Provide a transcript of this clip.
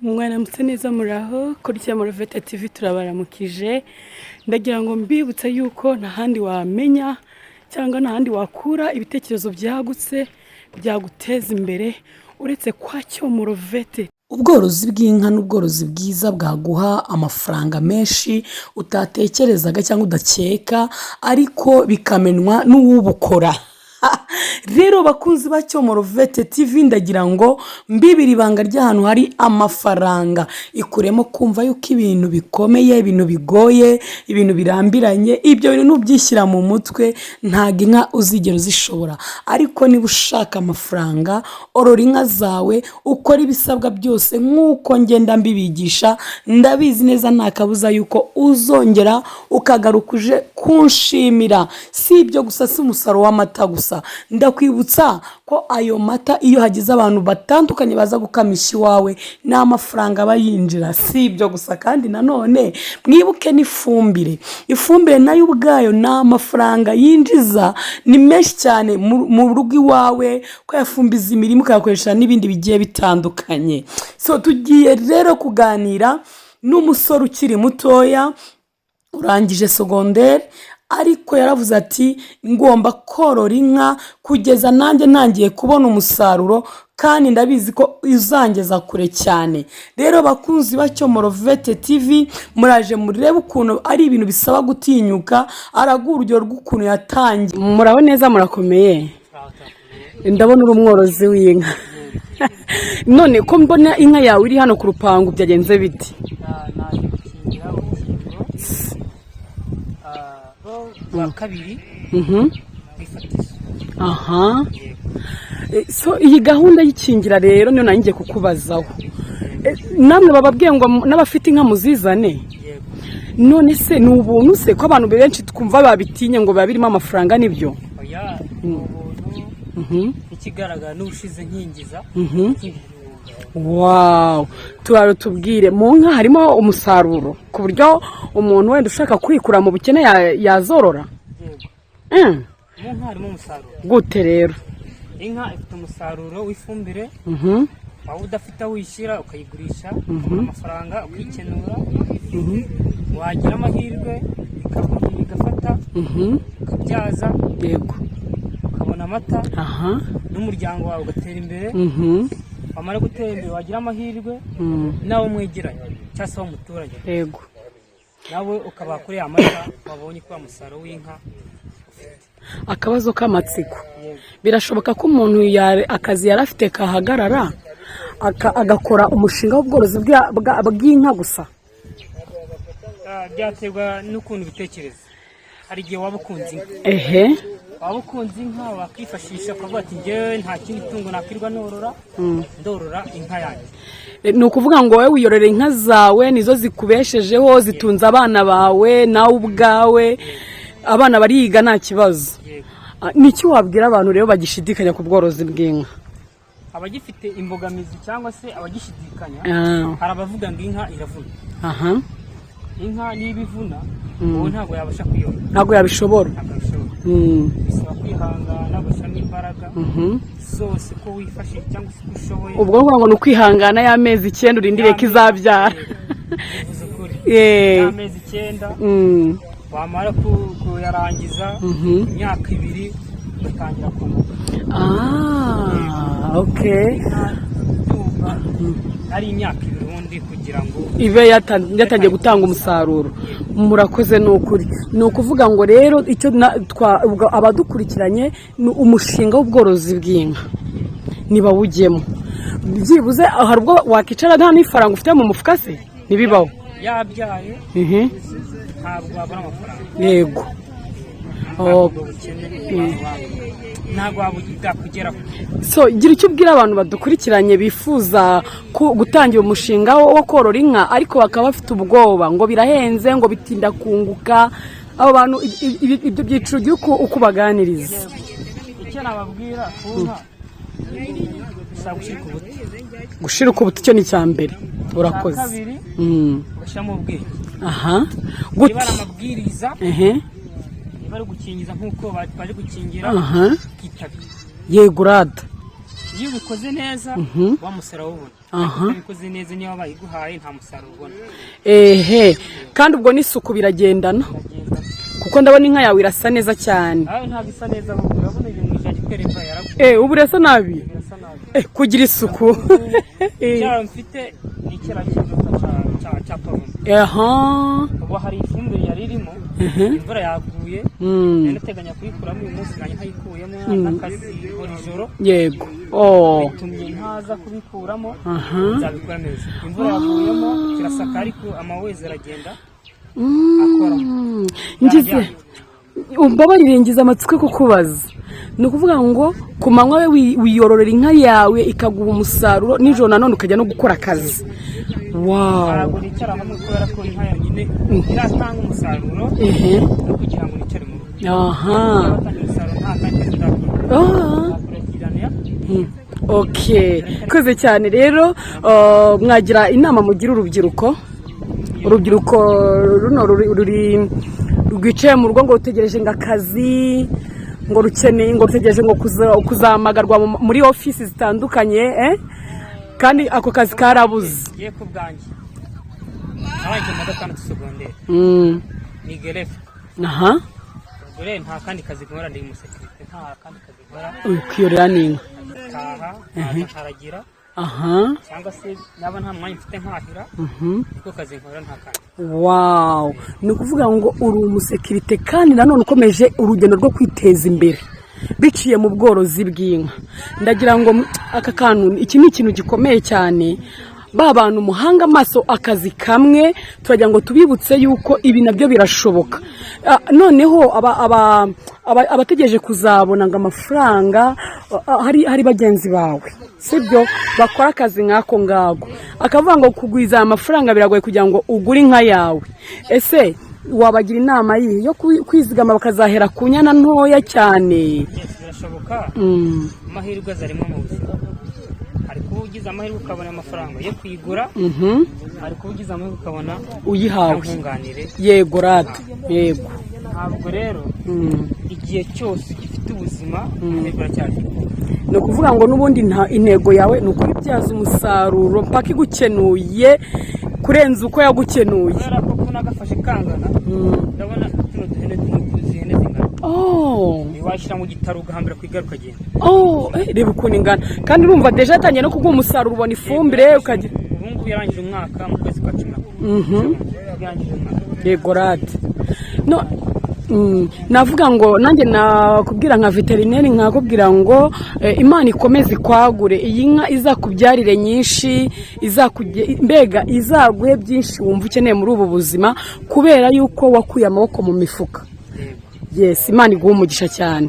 Mwana neza muraho kuri Morovete TV turabaramukije ndagira ngo mbibutse yuko ntahandi wamenya cyangwa ntahandi wakura ibitekerezo byagutse byaguteza imbere uretse kwa Morovete. Ubworozi bw'inka n'ubworozi bwiza bwaguha amafaranga menshi utatekerezaga cyangwa udakeka ariko bikamenwa n'uwubukora. Rero bakunzi ba Morovete TV ndagira ngo mbibiri ibanga ry'ahantu hari amafaranga ikuremo kumva yuko ibintu bikomeye, ibintu bigoye, ibintu birambiranye, ibyo bintu byishyira mu mutwe ntago inka uzigera uzishobora. Ariko niba ushaka amafaranga orora inka zawe ukora ibisabwa byose nk'uko ngenda mbibigisha, ndabizi neza nta kabuza yuko uzongera ukagaruka uje kunshimira. Si ibyo gusa, si umusaruro w'amata gusa, ndakwibutsa ko ayo mata iyo hagize abantu batandukanye baza gukamisha iwawe n'amafaranga aba yinjira. Si ibyo gusa kandi nanone mwibuke n'ifumbire. Ifumbire nayo ubwayo n'amafaranga yinjiza ni menshi cyane mu rugo iwawe, ko yafumbiza imirimo ukayakoresha n'ibindi bigiye bitandukanye. So tugiye rero kuganira n'umusore ukiri mutoya urangije secondaire, ariko yaravuze ati ngomba korora inka kugeza nanjye ntangiye kubona umusaruro kandi ndabizi ko izangeza kure cyane. Rero bakunzi ba Morovete TV muraje murebe ukuntu ari ibintu bisaba gutinyuka, araguha urugero rw'ukuntu yatangiye. Muraho neza murakomeye, ndabona uri umworozi w'inka. None ko mbona inka yawe iri hano ku rupangu byagenze biti? kabiri aha. So iyi gahunda y'ikingira rero niyo nanjye kukubazaho. Namwe bababwiye ngo n'abafite inka muzizane. None se ni ubuntu se ko abantu benshi twumva babitinye ngo babirimo amafaranga nibyo? Oya, ikigaragara n'ushize nkingiza. Wow, tubwire mu nka harimo umusaruro ku buryo umuntu wenda ushaka kwikura mu bukene yazorora. Mu nka harimo umusaruro. Gute rero? Inka ifite umusaruro w'ifumbire. Waba udafite aho wishyira ukayigurisha amafaranga ukikenura. Wagira amahirwe igafata ukabyaza, yego, ukabona amata, n'umuryango wawe ugatera imbere. Wamara gutera imbere wagira amahirwe nawe mwegeranye cyangwa se umuturage, yego, nawe ukaba kuri amata wabonye ko umusaruro w'inka ufite. Akabazo k'amatsiko, birashoboka ko umuntu akazi yari afite kahagarara agakora umushinga w'ubworozi bw'inka gusa? Byaterwa n'ukuntu bitekereza. Hari igihe waba ukunze inka, waba ukunze inka wakifashisha ukavuga ati njyewe nta kindi tungo nakwirwa norora, ndorora inka yanjye. Ni ukuvuga ngo wowe wiyororera inka zawe nizo zikubeshejeho, zitunze abana bawe nawe ubwawe, abana bariga nta kibazo. Niki wabwira abantu rero bagishidikanya ku bworozi bw'inka? Abagifite imbogamizi cyangwa se abagishidikanya, hari abavuga ngo inka iravuna. Inka niba ivuna ubu ntabwo yabasha kuyorora, ntabwo yabishobora. Bisaba kwihangana, gushyiramo imbaraga zose ko wifashije cyangwa se uko ushoboye. Ubwo ngo ni ukwihangana y'amezi 9 urindire ko izabyara. Bivuze ukuri, y'amezi 9 wamara kuyarangiza imyaka 2 ugatangira kumuka. Okay. Ari imyaka 2 ubundi kugira ngo ibe yatangiye gutanga umusaruro. Murakoze n'ukuri. Ni ukuvuga ngo rero icyo abadukurikiranye ni umushinga w'ubworozi bw'inka niba wugemo byibuze hari ubwo wakicara nta n'ifaranga ufite mu mufuka se nibibaho yabyaye ntabwo wabona amafaranga. Yego. Ntabwo wabugakugeraho. So gira icyo ubwira abantu badukurikiranye bifuza gutangira umushinga wo korora inka ariko bakaba bafite ubwoba ngo birahenze, ngo bitinda kunguka. Abo bantu ibyo byiciro by'uko ukubaganiriza. Icyo nababwira kunka gushira ukubuti cyo ni cyambere. Urakoze. Kabiri gushyamo ubwenge. Gute? Niba amabwiriza bari gukingiza nkuko bari gukingira kitabye. Yego rada. iyo ubikoze neza wa musaruro ubona. Aha. Ubikoze neza niyo bayiguhaye nta musaruro ubona. Kandi ubwo n'isuku biragendana Uragenda. kuko ndabona inka yawe irasa neza cyane. Aho ntabwo isa neza ahubwo urabona ibintu bijya kwereka yaraguye. Ubu urasa nabi Birasa nabi. kugira isuku. Cyaro mfite ni kera cya pavume. Ubu hari ifumbire yari irimo imvura yaguye none teganya kuyikuramo uyu munsi nanjye nkayikuyemo n'akazi buri joro. Yego. Bitumye ntaza kubikuramo nzabikora neza. Imvura yaguyemo kirasaka ariko amawezi aragenda akora. Ngize umbabarire ngize amatsiko kukubaza. Ni ukuvuga ngo ku manywa we wiyororera inka yawe ikaguha umusaruro nijoro nanone ukajya no gukora akazi. Ntabwo nicara hamwe kubera ko inka yonyine iratanga umusaruro no kugira ngo nicare mu rugo. Umusaruro nta kandi koze cyane rero mwagira inama mugira urubyiruko runo rwicaye mu rugo ngo rutegereje ngo akazi ngo rutegereje ngo kuzamagarwa muri ofisi zitandukanye kandi ako kazi karabuze. Ye ku bwanjye abanje mu gatandatu segonderi ni gerefe ubwo rero nta kandi kazi nkora ndi umusekirite nta kandi kazi nkora kwiyorera n'inka haragira cyangwa se naba nta mwanya mfite nkahira niko kazi nkora nta kandi. Ni ukuvuga ngo uri umusekirite kandi nanone ukomeje urugendo rwo kwiteza imbere biciye mu bworozi bw'inka. Ndagira ngo aka kantu iki ni ikintu gikomeye cyane. Ba bantu muhanga amaso akazi kamwe turagira ngo tubibutse yuko ibi nabyo birashoboka. Noneho abategereje kuzabona ngo amafaranga hari bagenzi bawe sibyo bakora akazi nk'ako ngako akavuga ngo kugwiza amafaranga biragoye kugira ngo ugure inka yawe. Ese wabagira inama yo kwizigama bakazahera ku nyana ntoya cyane? Birashoboka. Amahirwe azarimo mu buzima. Hari kuba ugize amahirwe ukabona amafaranga yo kuyigura, hari kuba ugize amahirwe ukabona uyihawe. Yego rata, yego. Ntabwo rero igihe cyose gifite ubuzima amahirwe aracyafite. Ni ukuvuga ngo n'ubundi intego yawe ni ukubibyaza umusaruro mpaka igukenuye kurenza uko yagukenuye. Kubera ko nagafashe kangana ndabona tuno duhene ihene zingana. Washyira mu gitaro ugahambira ku igare ukagenda. Reba ukuntu ingana kandi urumva deja atangiye no kuguha umusaruro ubona ifumbire ukagira. Ubu ngubu yarangije umwaka mu kwezi kwa 10. Yarangije umwaka. Yego rate. Navuga ngo nanjye nakubwira nka veterineri nkakubwira ngo Imana ikomeze ikwagure iyi nka izakubyarire nyinshi mbega izaguhe byinshi wumva ukeneye muri ubu buzima kubera yuko wakuye amaboko mu mifuka. Yes, Imana iguha umugisha cyane.